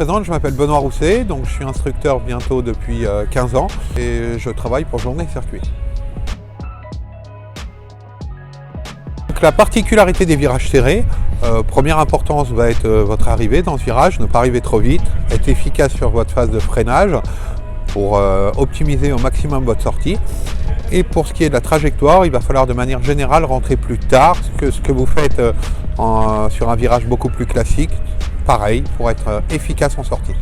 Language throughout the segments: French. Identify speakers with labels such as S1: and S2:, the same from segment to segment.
S1: présente, je m'appelle Benoît Rousset, donc je suis instructeur bientôt depuis 15 ans et je travaille pour Journée Circuit. Donc, la particularité des virages serrés, première importance va être votre arrivée dans ce virage, ne pas arriver trop vite, être efficace sur votre phase de freinage pour optimiser au maximum votre sortie. Et pour ce qui est de la trajectoire, il va falloir de manière générale rentrer plus tard que ce que vous faites sur un virage beaucoup plus classique, pareil, pour être efficace en sortie.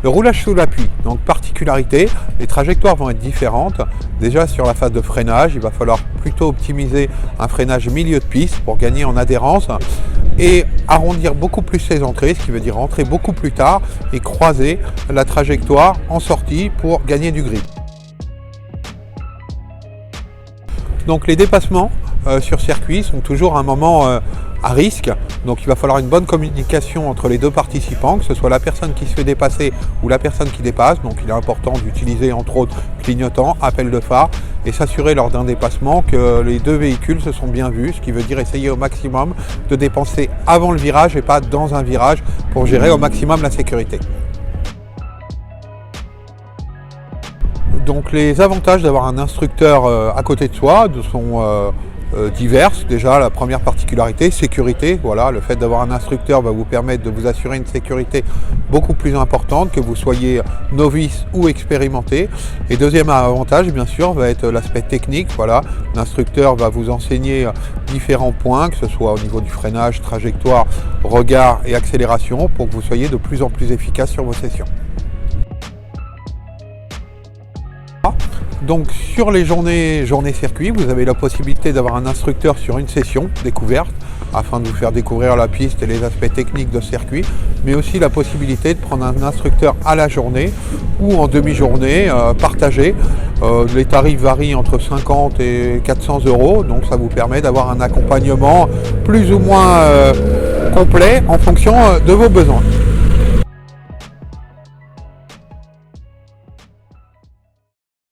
S1: Le roulage sous l'appui, donc particularité, les trajectoires vont être différentes. Déjà sur la phase de freinage, il va falloir plutôt optimiser un freinage milieu de piste pour gagner en adhérence et arrondir beaucoup plus ses entrées, ce qui veut dire rentrer beaucoup plus tard et croiser la trajectoire en sortie pour gagner du grip. Donc les dépassements sur circuit sont toujours un moment à risque, donc il va falloir une bonne communication entre les deux participants, que ce soit la personne qui se fait dépasser ou la personne qui dépasse. Donc il est important d'utiliser entre autres clignotant, appel de phare et s'assurer lors d'un dépassement que les deux véhicules se sont bien vus, ce qui veut dire essayer au maximum de dépenser avant le virage et pas dans un virage pour gérer au maximum la sécurité. Donc les avantages d'avoir un instructeur à côté de soi sont diverses. Déjà, la première particularité, sécurité. Voilà, le fait d'avoir un instructeur va vous permettre de vous assurer une sécurité beaucoup plus importante, que vous soyez novice ou expérimenté. Et deuxième avantage, bien sûr, va être l'aspect technique. Voilà, l'instructeur va vous enseigner différents points, que ce soit au niveau du freinage, trajectoire, regard et accélération, pour que vous soyez de plus en plus efficace sur vos sessions. Donc sur les journées circuit, vous avez la possibilité d'avoir un instructeur sur une session découverte afin de vous faire découvrir la piste et les aspects techniques de circuit, mais aussi la possibilité de prendre un instructeur à la journée ou en demi-journée partagée. Les tarifs varient entre 50 et 400 €, donc ça vous permet d'avoir un accompagnement plus ou moins complet en fonction de vos besoins.